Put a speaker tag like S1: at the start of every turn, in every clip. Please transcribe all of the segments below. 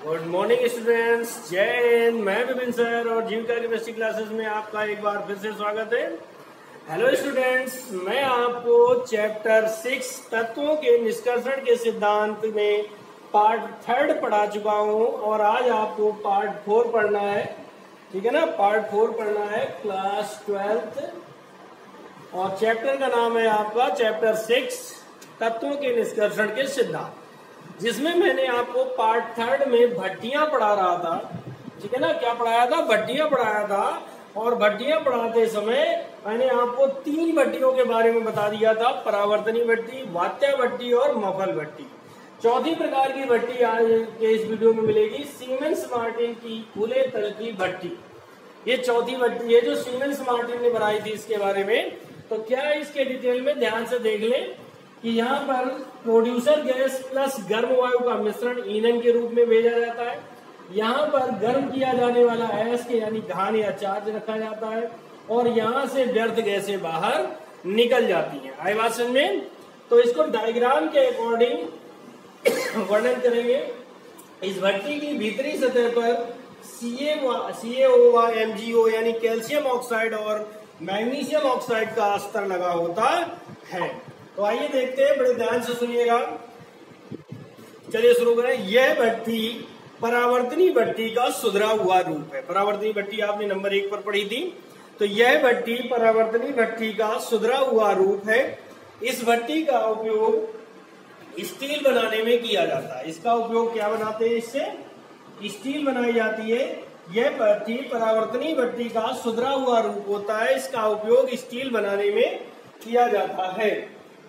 S1: Good morning students, जय हिंद। मैं Vipin sir और जीविका केमिस्ट्री क्लासेस में आपका एक बार फिर से स्वागत है। हेलो स्टूडेंट्स, मैं आपको चैप्टर 6 तत्वों के निष्कर्षण के सिद्धांत में पार्ट 3 पढ़ा चुका हूं और आज आपको पार्ट 4 पढ़ना है। ठीक है ना, पार्ट 4 पढ़ना है क्लास 12th और चैप्टर का नाम है आपका चैप्टर 6 तत्वों के निष्कर्षण के सिद्धांत, जिसमें मैंने आपको पार्ट 3 में भट्टियां पढ़ा रहा था। ठीक है ना, क्या पढ़ाया था? भट्टियां पढ़ाया था। और भट्टियां पढ़ाते समय मैंने आपको 3 भट्टियों के बारे में बता दिया था, परावर्तनी भट्टी, वात्या भट्टी और मफल भट्टी। चौथी प्रकार की भट्टी आज के इस वीडियो में मिलेगी, सीमेंस मार्टिन की खुले तल की भट्टी। ये चौथी भट्टी है जो सीमेंस मार्टिन ने बनाई थी। इसके बारे में तो क्या है, इसके डिटेल में ध्यान से देख लें कि यहाँ पर प्रोड्यूसर गैस प्लस गर्म वायु का मिश्रण ईंधन के रूप में भेजा जाता है। यहाँ पर गर्म किया जाने वाला अयस्क यानी घान या चार्ज रखा जाता है और यहाँ से व्यर्थ गैसें बाहर निकल जाती हैं। आई बात समझ में? तो इसको डायग्राम के अकॉर्डिंग वर्णन करेंगे। इस भट्टी की भीतरी सतह पर CaO व MgO यानी कैल्शियम ऑक्साइड और मैग्नीशियम ऑक्साइड का स्तर लगा होता है। तो आइए देखते हैं, बड़े ध्यान से सुनिएगा। चलिए शुरू करें। यह भट्टी परावर्तनी भट्टी का सुधरा हुआ रूप है। परावर्तनी भट्टी आपने नंबर 1 पर पढ़ी थी। तो यह भट्टी परावर्तनी भट्टी का सुधरा हुआ रूप है। इस भट्टी का उपयोग स्टील बनाने में किया जाता है। इसका उपयोग क्या बनाते हैं? इससे स्टील बनाई जाती है। यह भट्टी परावर्तनी भट्टी का सुधरा हुआ रूप होता है। इसका उपयोग स्टील बनाने में किया जाता है।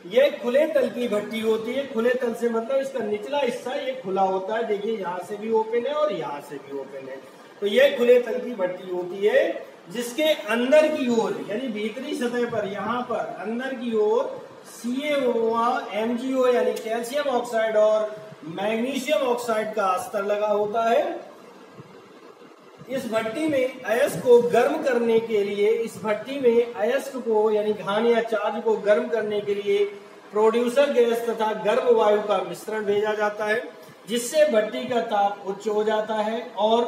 S1: ये खुले तल की भट्टी होती है। खुले तल से मतलब इसका निचला हिस्सा ये खुला होता है। देखिए, यहाँ से भी ओपन है और यहाँ से भी ओपन है। तो ये खुले तल की भट्टी होती है, जिसके अंदर की ओर यानी भीतरी सतह पर यहाँ पर अंदर की ओर CaO व MgO यानी कैल्शियम ऑक्साइड और मैग्नीशियम ऑक्साइड का स्तर लगा होता है। इस भट्टी में अयस्क को गर्म करने के लिए, इस भट्टी में अयस्क को यानी घान या चार्ज को गर्म करने के लिए प्रोड्यूसर गैस तथा गर्म वायु का मिश्रण भेजा जाता है, जिससे भट्टी का ताप उच्च हो जाता है और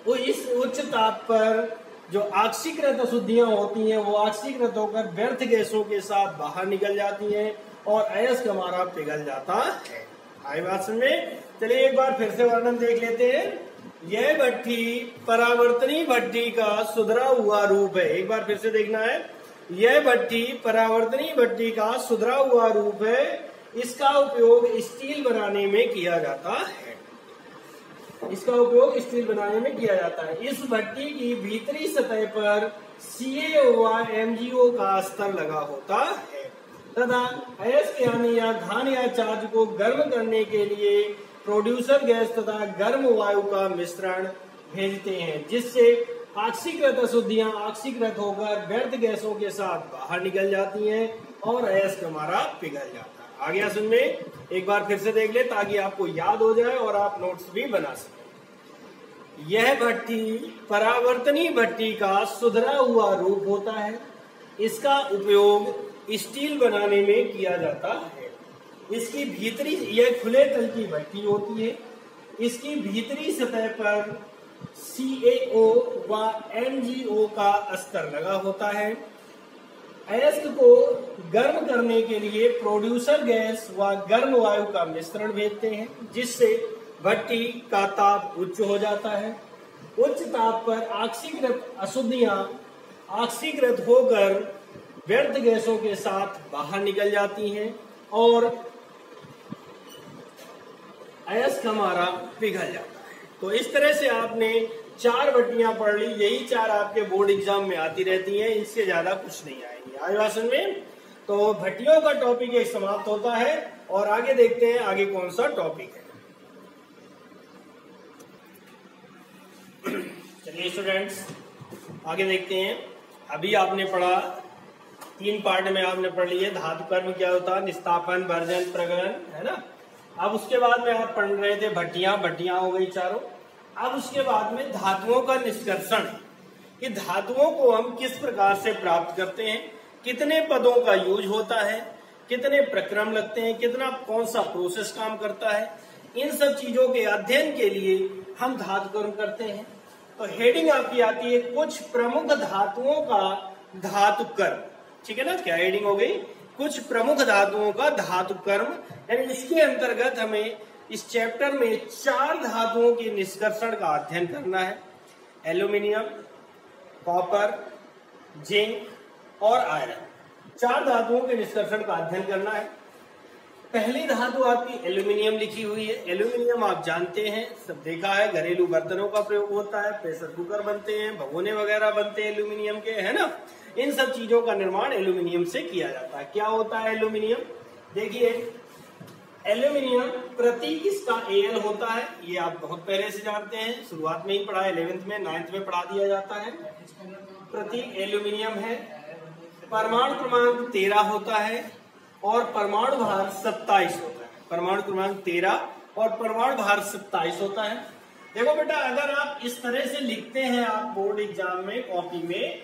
S1: वो इस उच्च ताप पर जो ऑक्सीकृत अशुद्धियां होती हैं वो ऑक्सीकृत होकर व्यर्थ गैसों के साथ बाहर निकल जाती हैं और अयस्क हमारा पिघल जाता है। आई बात समझ में? चलिए एक बार फिर से वर्णन देख लेते हैं। यह भट्टी परावर्तनी भट्टी का सुधरा हुआ रूप है। एक बार फिर से देखना है। यह भट्टी परावर्तनी भट्टी का सुधरा हुआ रूप है। इसका उपयोग स्टील बनाने में किया जाता है। इसका उपयोग स्टील बनाने में किया जाता है। इस भट्टी की भीतरी सतह पर CaO व MgO का स्तर लगा होता है तथा अयस्क यानी या घान या चार्ज को गर्म करने के लिए प्रोड्यूसर गैस तथा गर्म वायु का मिश्रण भेजते हैं, जिससे ऑक्सीकृत अशुद्धियां ऑक्सीकृत होकर व्यर्थ गैसों के साथ बाहर निकल जाती हैं और अयस्क हमारा पिघल जाता है। आगे समझ में? एक बार फिर से देख ले ताकि आपको याद हो जाए और आप नोट्स भी बना सकें। यह भट्टी परावर्तनी भट्टी का सुधरा हुआ रूप होता है। इसका उपयोग स्टील बनाने में किया जाता है। इसकी भीतरी, यह खुले तल की भट्टी होती है। इसकी भीतरी सतह पर CaO व MgO का स्तर लगा होता है। अयस्क को गर्म करने के लिए प्रोड्यूसर गैस व गर्म वायु का मिश्रण भेजते हैं, जिससे भट्टी का ताप उच्च हो जाता है। उच्च ताप पर ऑक्सीकृत अशुद्धियां ऑक्सीकृत होकर व्यर्थ गैसों के साथ बाहर निकल जाती हैं और अयस्क हमारा पिघल जाता है। तो इस तरह से आपने 4 भट्टियां पढ़ ली। यही 4 आपके बोर्ड एग्जाम में आती रहती हैं, इससे ज्यादा कुछ नहीं आएंगी। आज भाषण में तो भट्टियों का टॉपिक एक समाप्त होता है और आगे देखते हैं आगे कौन सा टॉपिक है। चलिए स्टूडेंट्स आगे देखते हैं। अभी आपने पढ़ा 3 पार्ट में आपने पढ़ लिए धातु कर्म क्या होता है, निस्तापन, वर्जन, प्रगलन, है ना। अब उसके बाद में आप पढ़ रहे थे भट्टियां हो गई 4। अब उसके बाद में धातुओं का निष्कर्षण, कि धातुओं को हम किस प्रकार से प्राप्त करते हैं, कितने पदों का यूज होता है, कितने प्रक्रम लगते हैं, कितना कौन सा प्रोसेस काम करता है, इन सब चीजों के अध्ययन के लिए हम धातु कर्म करते हैं। तो हेडिंग आपकी आती है कुछ प्रमुख धातुओं का धातु कर्म। ठीक है ना, क्या हेडिंग हो गई? कुछ प्रमुख धातुओं का धातु कर्म। यानी इसके अंतर्गत हमें इस चैप्टर में 4 धातुओं के निष्कर्षण का अध्ययन करना है। एल्यूमिनियम, कॉपर, जिंक और आयरन, 4 धातुओं के निष्कर्षण का अध्ययन करना है। पहली धातु आपकी एल्यूमिनियम लिखी हुई है। एल्यूमिनियम आप जानते हैं, सब देखा है, घरेलू बर्तनों का प्रयोग होता है, प्रेशर कुकर बनते हैं, भगोने वगैरह बनते हैं एल्यूमिनियम के, है ना। इन सब चीजों का निर्माण एल्यूमिनियम से किया जाता है। क्या होता है एल्यूमिनियम? देखिए, एल्यूमिनियम प्रतीक इसका Al होता है। ये आप बहुत पहले से जानते हैं, शुरुआत में ही पढ़ा, 11th में 9th में पढ़ा दिया जाता है। प्रतीक एल्यूमिनियम है। परमाणु क्रमांक 13 होता है और परमाणु भार 27 होता है। परमाणु क्रमांक 13 और परमाणु भार 27 होता है। देखो बेटा, अगर आप इस तरह से लिखते हैं, आप बोर्ड एग्जाम में कॉपी में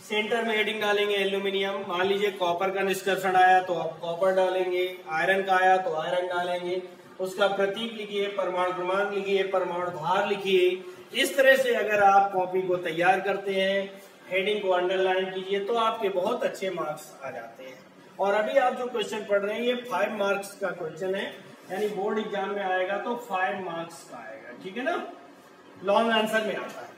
S1: सेंटर में हेडिंग डालेंगे एल्यूमिनियम, मान लीजिए कॉपर का निष्कर्षण आया तो आप कॉपर डालेंगे, आयरन का आया तो आयरन डालेंगे, उसका प्रतीक लिखिए, परमाणु क्रमांक लिखिए, परमाणु भार लिखिए। इस तरह से अगर आप कॉपी को तैयार करते हैं, हेडिंग को अंडरलाइन कीजिए, तो आपके बहुत अच्छे मार्क्स आ जाते हैं। और अभी आप जो क्वेश्चन पढ़ रहे हैं ये 5 मार्क्स का क्वेश्चन है, यानी बोर्ड एग्जाम में आएगा तो 5 मार्क्स का आएगा। ठीक है ना, लॉन्ग आंसर में आता है।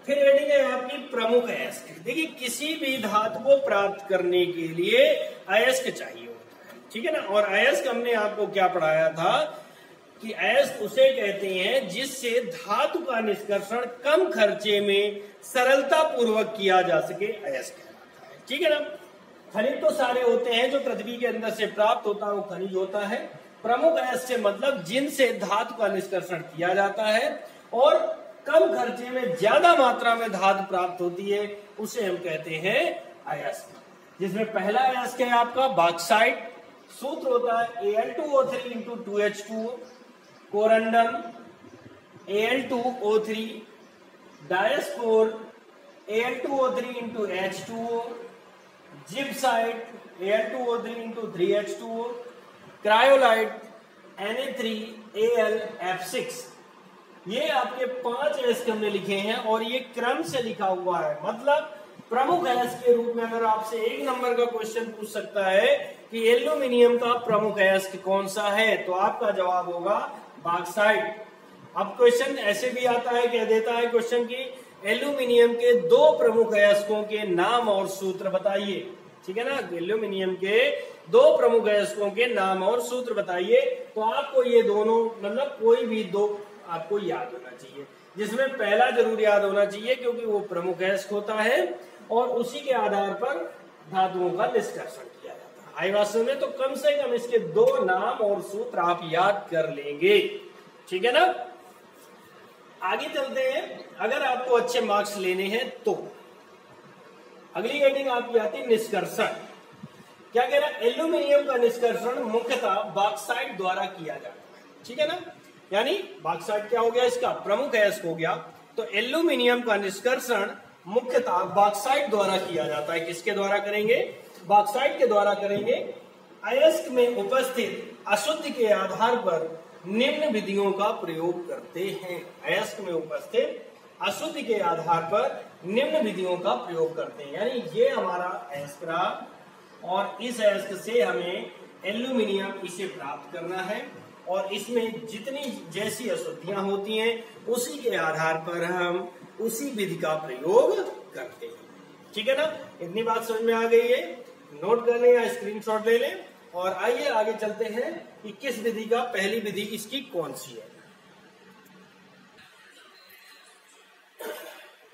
S1: फिर हेडिंग है आपकी प्रमुख अयस्क। देखिए, किसी भी धातु को प्राप्त करने के लिए अयस्क चाहिए होता है। ठीक है ना, और अयस्क हमने आपको क्या पढ़ाया था कि अयस्क उसे कहते हैं जिससे धातु का निष्कर्षण कम खर्चे में सरलता पूर्वक किया जा सके, अयस्क कहलाता है। ठीक है ना। खनिज तो सारे होते हैं, जो पृथ्वी के अंदर से प्राप्त होता है वो खनिज होता है। प्रमुख अयस्क से मतलब जिनसे धातु का निष्कर्षण किया जाता है और कम खर्चे में ज्यादा मात्रा में धातु प्राप्त होती है, उसे हम कहते हैं अयस्क। जिसमें पहला अयस्क है आपका बॉक्साइट। सूत्र होता है Al2O3 × 2H2O, corundum Al2O3, डायस्कोर Al2O3 × H2O, gypsite Al2O3 × 3H2O, cryolite Na3AlF6। ये आपके 5 अयस्क हमने लिखे हैं और ये क्रम से लिखा हुआ है। मतलब प्रमुख अयस्क के रूप में अगर आपसे 1 नंबर का क्वेश्चन पूछ सकता है कि एल्यूमिनियम का प्रमुख अयस्क कौन सा है, तो आपका जवाब होगा बॉक्साइट। अब क्वेश्चन ऐसे भी आता है, कह देता है क्वेश्चन की एल्यूमिनियम के 2 प्रमुख अयस्कों के नाम और सूत्र बताइए। ठीक है ना, एल्यूमिनियम के 2 प्रमुख अयस्कों के नाम और सूत्र बताइए। तो आपको ये दोनों मतलब कोई भी 2 आपको याद होना चाहिए, जिसमें पहला जरूर याद होना चाहिए क्योंकि वो प्रमुख अयस्क होता है और उसी के आधार पर धातुओं का निष्कर्षण किया जाता है। आई बात समझ में? तो कम से कम इसके 2 नाम और सूत्र आप याद कर लेंगे। ठीक है ना। आगे चलते हैं। अगर आपको अच्छे मार्क्स लेने हैं तो अगली हेडिंग आपकी आती है निष्कर्षण। क्या कह रहा है? एल्यूमिनियम का निष्कर्षण मुख्यतः बॉक्साइट द्वारा किया जाता है। ठीक है ना, यानी बॉक्साइट क्या हो गया? इसका प्रमुख अयस्क हो गया। तो एल्यूमिनियम का निष्कर्षण मुख्यतः बॉक्साइट द्वारा किया जाता है। किसके द्वारा करेंगे? बॉक्साइट के द्वारा करेंगे। अयस्क में उपस्थित अशुद्धि के आधार पर निम्न विधियों का प्रयोग करते हैं। अयस्क में उपस्थित अशुद्धि के आधार पर निम्न विधियों का प्रयोग करते हैं। यानी ये हमारा अयस्क रहा और इस अयस्क से हमें एल्यूमिनियम इसे प्राप्त करना है और इसमें जितनी जैसी अशुद्धियां होती हैं उसी के आधार पर हम उसी विधि का प्रयोग करते हैं। ठीक है ना, इतनी बात समझ में आ गई है? नोट कर लें या स्क्रीनशॉट ले लें और आइए आगे चलते हैं कि किस विधि का पहली विधि इसकी कौन सी है।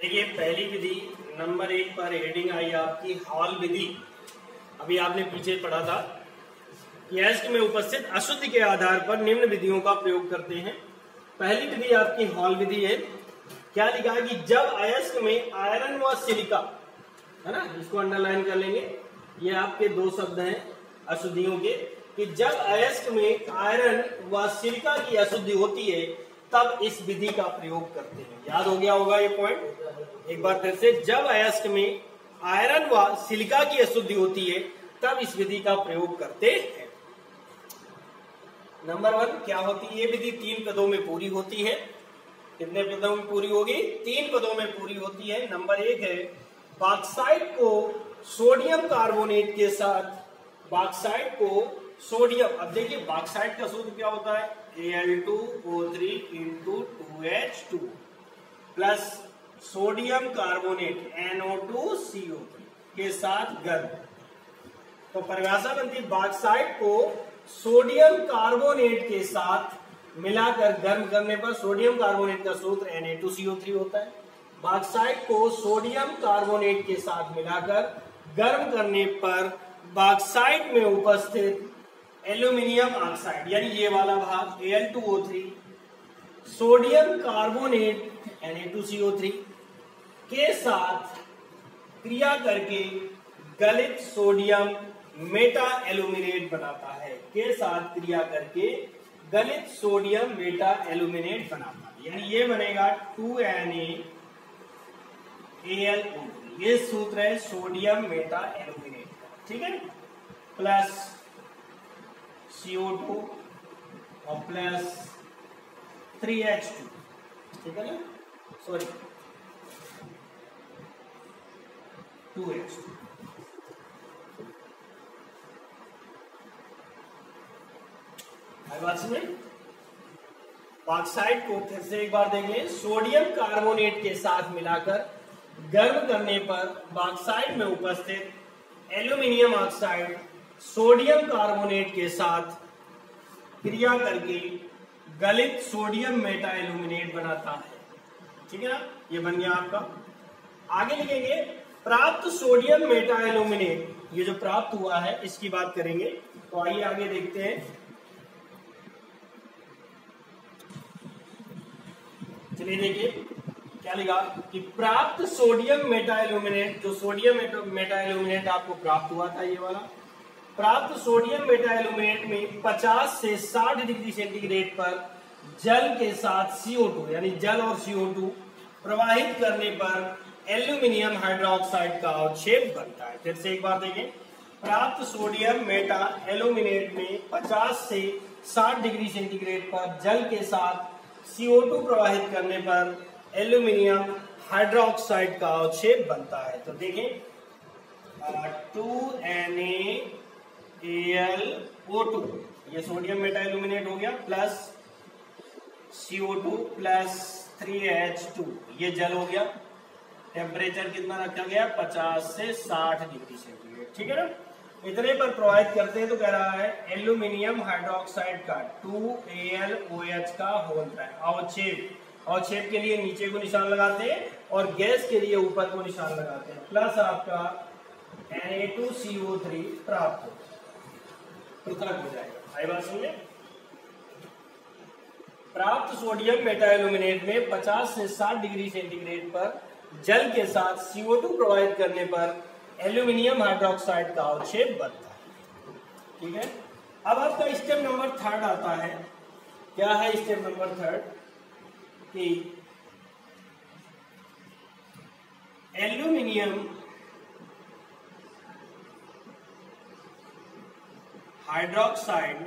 S1: देखिए, पहली विधि नंबर 1 पर हेडिंग आई आपकी हॉल विधि। अभी आपने पीछे पढ़ा था कि अयस्क में उपस्थित अशुद्धि के आधार पर निम्न विधियों का प्रयोग करते हैं। पहली विधि आपकी हॉल विधि है। क्या लिखा है कि जब अयस्क में आयरन व सिलिका, है ना, इसको अंडरलाइन कर लेंगे, ये आपके 2 शब्द हैं अशुद्धियों के, कि जब अयस्क में आयरन व सिलिका की अशुद्धि होती है तब इस विधि का प्रयोग करते हैं। याद हो गया होगा ये पॉइंट। एक बार फिर से, जब अयस्क में आयरन व सिलिका की अशुद्धि होती है तब इस विधि का प्रयोग करते हैं। नंबर 1 क्या होती है ये विधि? 3 पदों में पूरी होती है। कितने पदों में पूरी होगी? 3 पदों में पूरी होती है। नंबर 1 है बॉक्साइट को सोडियम कार्बोनेट के साथ, बॉक्साइट को सोडियम, अब देखिए बॉक्साइट का सूत्र क्या होता है? Al2O3 into 2H2 plus sodium carbonate NO2CO3 के साथ गर्म। तो परिभाषा बनती है बॉक्साइट को सोडियम कार्बोनेट के साथ मिलाकर गर्म करने पर, सोडियम कार्बोनेट का सूत्र Na2CO3 होता है। बॉक्साइट को सोडियम कार्बोनेट के साथ मिलाकर गर्म करने पर बॉक्साइट में उपस्थित एल्यूमिनियम ऑक्साइड यानी ये वाला भाग Al2O3 सोडियम कार्बोनेट Na2CO3 के साथ क्रिया करके गलित सोडियम मेटा एल्यूमिनेट बनाता है, के साथ क्रिया करके गलित सोडियम मेटा एल्यूमिनेट बनाता है। यानी ये बनेगा 2NaAlO3, ये सूत्र है सोडियम मेटा एल्यूमिनेट का, ठीक है, प्लस CO2 और प्लस 3H2, ठीक है ना, सॉरी 2H2। बात समझे? बॉक्साइट को फिर से एक बार देख लें। सोडियम कार्बोनेट के साथ मिलाकर गर्म करने पर बॉक्साइट में उपस्थित एल्यूमिनियम ऑक्साइड सोडियम कार्बोनेट के साथ क्रिया करके गलित सोडियम मेटा एल्यूमिनेट बनाता है, ठीक है ना, ये बन गया आपका। आगे लिखेंगे प्राप्त सोडियम मेटा एल्यूमिनेट, ये जो प्राप्त हुआ है इसकी बात करेंगे। तो आइए आगे देखते हैं। चलिए देखिए क्या लिखा कि प्राप्त सोडियम मेटा एल्यूमिनेट, जो सोडियम मेटा एल्यूमिनेट आपको प्राप्त हुआ था ये वाला, प्राप्त सोडियम मेटा एल्यूमिनेट में 50 से 60 डिग्री सेंटीग्रेड पर जल के साथ CO2 यानी जल और CO2 प्रवाहित करने पर एल्यूमिनियम हाइड्रोक्साइड का अवक्षेप बनता है। फिर से एक बार देखें, प्राप्त सोडियम मेटा एल्यूमिनेट में 50 से 60 डिग्री सेंटीग्रेड पर जल के साथ CO2 प्रवाहित करने पर एल्यूमिनियम हाइड्रोक्साइड का अवक्षेप बनता है। तो देखें 2NaAlO2 ये सोडियम मेटा एल्यूमिनेट हो गया, प्लस CO2 प्लस 3H2 ये जल हो गया। टेम्परेचर कितना रखा गया? 50 से 60 डिग्री सेंटीग्रेड, ठीक है ना। इतने पर प्रवाहित करते हैं तो कह रहा है एल्यूमिनियम हाइड्रोक्साइड का 2AlOH का होता है अवक्षेप। अवक्षेप के लिए नीचे को निशान लगाते हैं और गैस के लिए ऊपर को निशान लगाते हैं, प्लस आपका Na2CO3 प्राप्त होता है, पृथक हो जाएगा। आई बात समझे? प्राप्त सोडियम मेटा एल्यूमिनेट में 50 से 60 डिग्री सेंटीग्रेड पर जल के साथ CO2 प्रवाहित करने पर एल्यूमिनियम हाइड्रोक्साइड का अवक्षेप बनता है, ठीक है। अब आपका स्टेप नंबर 3 आता है। क्या है स्टेप नंबर 3? कि एल्यूमिनियम हाइड्रोक्साइड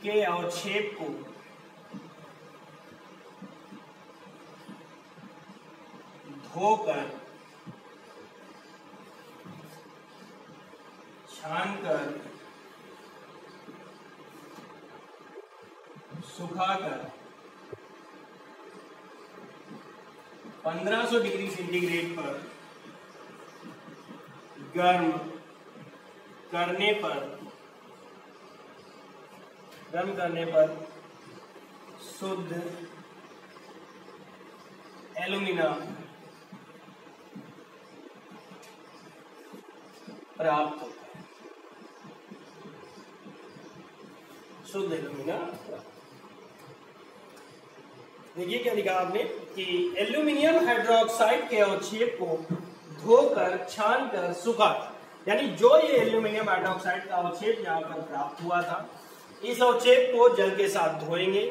S1: के अवक्षेप को धोकर, छानकर, सुखाकर 1500 डिग्री सेंटीग्रेड पर गर्म करने पर शुद्ध एल्यूमिना प्राप्त होता है, शुद्ध एल्यूमिना प्राप्त। देखिए क्या लिखा आपने कि एल्यूमिनियम हाइड्रोक्साइड के अवक्षेप को धोकर, छानकर, सुखाकर, यानी जो ये एल्यूमिनियम हाइड्रोक्साइड का अवक्षेप यहाँ पर प्राप्त हुआ था, इस अवक्षेप को जल के साथ धोएंगे,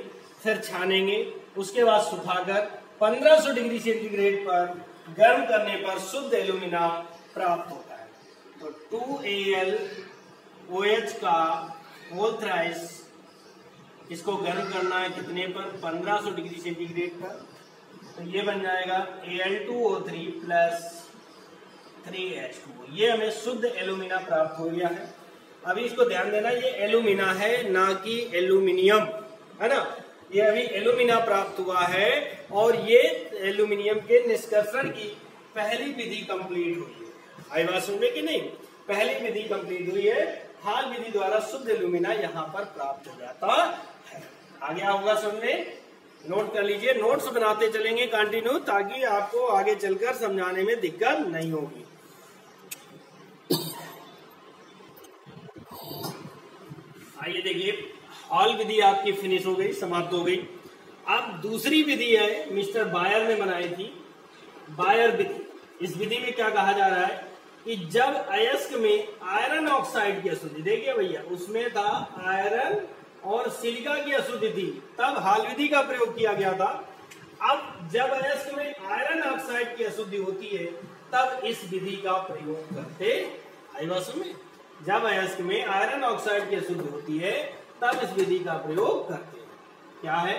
S1: फिर छानेंगे, उसके बाद सुखाकर 1500 डिग्री सेंटीग्रेड पर गर्म करने पर शुद्ध एल्यूमिना प्राप्त होता है। तो 2Al OH का होल थ्राइस, इसको गर्म करना है कितने पर, 1500 डिग्री सेंटीग्रेड पर। तो ये बन जाएगा Al2O3 प्लस 3H2O। ये हमें शुद्ध एल्यूमिना प्राप्त हो गया है। अभी इसको ध्यान देना, ये एल्यूमिना है ना कि एल्यूमिनियम, है ना। ये अभी एल्यूमिना प्राप्त हुआ है और ये एल्यूमिनियम के निष्कर्षण की पहली विधि कंप्लीट हुई है। आई बात सुन रहे कि नहीं, पहली विधि कंप्लीट हुई है। हाल विधि द्वारा शुद्ध एल्यूमिना यहाँ पर प्राप्त हो जाता है। आ गया होगा सुनने, नोट कर लीजिए, नोट्स बनाते चलेंगे कंटिन्यू, ताकि आपको आगे चलकर समझाने में दिक्कत नहीं होगी। आइए देखिए, हॉल विधि आपकी फिनिश हो गई, समाप्त हो गई। अब दूसरी विधि है, मिस्टर बायर ने बनाई थी, बायर विधि। इस विधि में क्या कहा जा रहा है कि जब अयस्क में आयरन ऑक्साइड की अशुद्धि, देखिए भैया उसमें था आयरन और सिलिका की अशुद्धि थी, तब हाल विधि का प्रयोग किया गया था। अब जब अयस्क में आयरन ऑक्साइड की अशुद्धि होती है तब इस विधि का प्रयोग करते। आई बात समझ में, जब अयस्क में आयरन ऑक्साइड की अशुद्धि होती है तब इस विधि का प्रयोग करते हैं। क्या है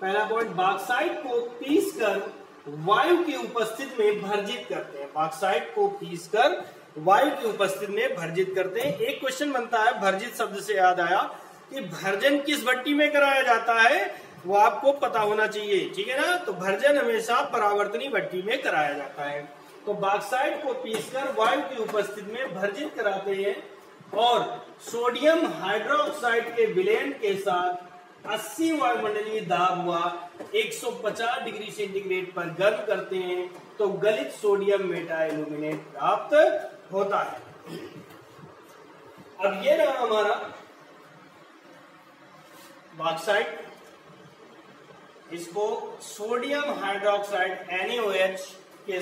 S1: पहला पॉइंट, बॉक्साइट को पीसकर वायु की उपस्थिति में भर्जित करते हैं। बॉक्साइट को पीसकर वायु की उपस्थिति में भर्जित करते हैं। एक क्वेश्चन बनता है, भर्जित शब्द से याद आया कि भर्जन किस भट्टी में कराया जाता है, वो आपको पता होना चाहिए, ठीक है ना। तो भर्जन हमेशा परावर्तनी भट्टी में कराया जाता है। तो बॉक्साइट को पीसकर वायु की उपस्थिति में भर्जित कराते हैं और सोडियम हाइड्रोक्साइड के विलयन के साथ 80 वायुमंडलीय दाब हुआ 150 डिग्री सेंटीग्रेड पर गर्म करते हैं, तो गलित सोडियम मेटा एल्यूमिनेट प्राप्त होता है। अब ये रहा हमारा बॉक्साइट, इसको सोडियम हाइड्रोक्साइड NaOH के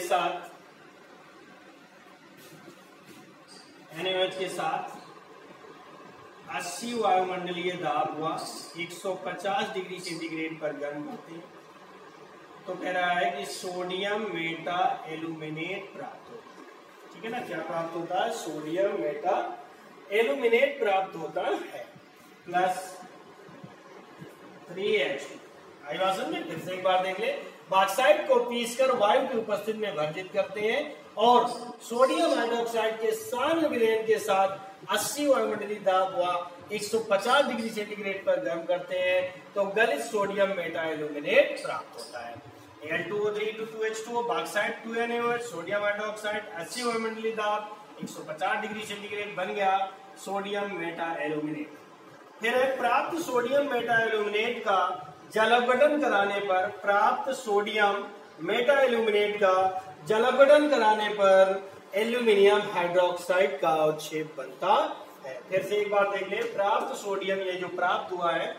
S1: साथ 80 वायुमंडलीय दाब हुआ 150 डिग्री सेंटीग्रेड पर गर्म करते हैं, तो कह रहा है कि सोडियम मेटा एल्यूमिनेट प्राप्त होता है। ठीक है ना, क्या प्राप्त होता है, सोडियम मेटा एल्यूमिनेट प्राप्त होता है प्लस 3H। आई बात समझे, फिर से एक बार देख ले। बॉक्साइट को पीसकर वायु की उपस्थिति में भर्जित करते हैं और सोडियम हाइड्रोक्साइड के साम्य विलयन के साथ 80 वायुमंडलीय दाब हुआ 150 डिग्री सेंटीग्रेड पर गर्म करते हैं, तो गलित सोडियम मेटा एल्यूमिनेट प्राप्त होता है। Al2O3 to 2H2O, bauxite 2NaOH, sodium hydroxide 80 वायुमंडलीय दाब 150 डिग्री सेंटीग्रेड बन गया सोडियम मेटा एल्यूमिनेट। फिर प्राप्त सोडियम मेटा एल्यूमिनेट का जलअपघटन कराने पर, प्राप्त सोडियम मेटा एल्यूमिनेट का जलअपघटन कराने पर एल्यूमिनियम हाइड्रोक्साइड का अवक्षेप बनता है। फिर से एक बार देख ले, प्राप्त सोडियम, ये जो प्राप्त हुआ है,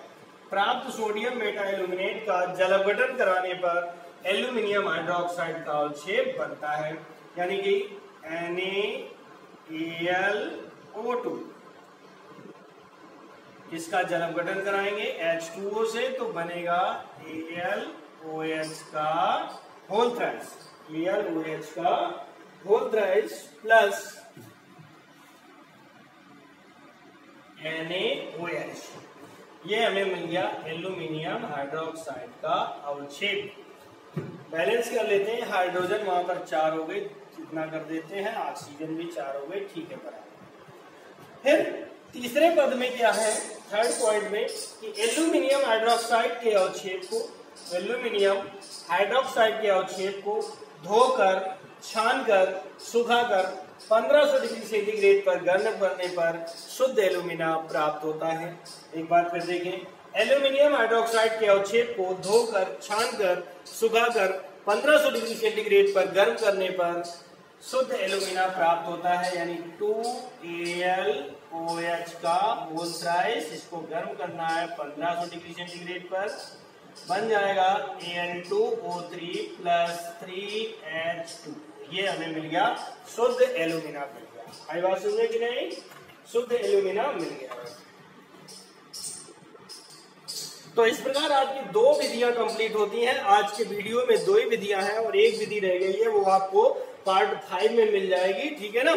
S1: प्राप्त सोडियम मेटा एल्यूमिनेट का जलअपघटन कराने पर एल्यूमिनियम हाइड्रोक्साइड का अवक्षेप बनता है, यानी कि NaAlO2। इसका जलअपघटन कराएंगे H2O से, तो बनेगा AlOH का होल थ्राइस, AlOH का होल थ्राइस प्लस NaOH। ये हमें मिल गया एल्यूमिनियम हाइड्रोक्साइड का अवक्षेप। बैलेंस कर लेते हैं, हाइड्रोजन वहां पर 4 हो गए, इतना कर देते हैं, ऑक्सीजन भी 4 हो गए, ठीक है बराबर। फिर तीसरे पद में क्या है, थर्ड पॉइंट में, कि एल्यूमिनियम हाइड्रोक्साइड के अवक्षेप को, एल्यूमिनियम हाइड्रोक्साइड के अवक्षेप को धोकर, छानकर, सुखाकर 1500 डिग्री सेंटीग्रेड पर गर्म करने पर शुद्ध एल्यूमिना प्राप्त होता है। एक बार फिर देखें, एल्यूमिनियम हाइड्रोक्साइड के अवक्षेप को धोकर, छानकर, सुखाकर 1500 डिग्री सेंटीग्रेड पर गर्म करने पर शुद्ध एल्यूमिना प्राप्त होता है, यानी 2AlOH का होल थ्राइस। इसको गर्म करना है 1500 डिग्री सेंटीग्रेड पर, बन जाएगा Al2O3 प्लस 3H2। ये हमें मिल गया शुद्ध एल्यूमिना मिल गया। आई बात सुनने की नहीं, शुद्ध एल्यूमिना मिल गया। तो इस प्रकार आज की 2 विधियां कंप्लीट होती हैं। आज के वीडियो में 2 ही विधियां हैं और एक विधि रह गई है, वो आपको पार्ट 5 में मिल जाएगी, ठीक है ना।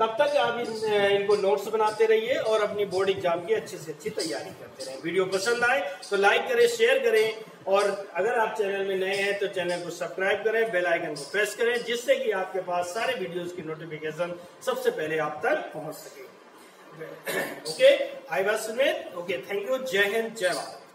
S1: तब तक आप इनको नोट्स बनाते रहिए और अपनी बोर्ड एग्जाम की अच्छी से अच्छी तैयारी करते रहें। वीडियो पसंद आए तो लाइक करें, शेयर करें, और अगर आप चैनल में नए हैं तो चैनल को सब्सक्राइब करें, बेल आइकन को प्रेस करें, जिससे कि आपके पास सारे वीडियोस की नोटिफिकेशन सबसे पहले आप तक पहुंच सके। Okay, I was Sumit. Okay, thank you. जय हिंद, जय भारत।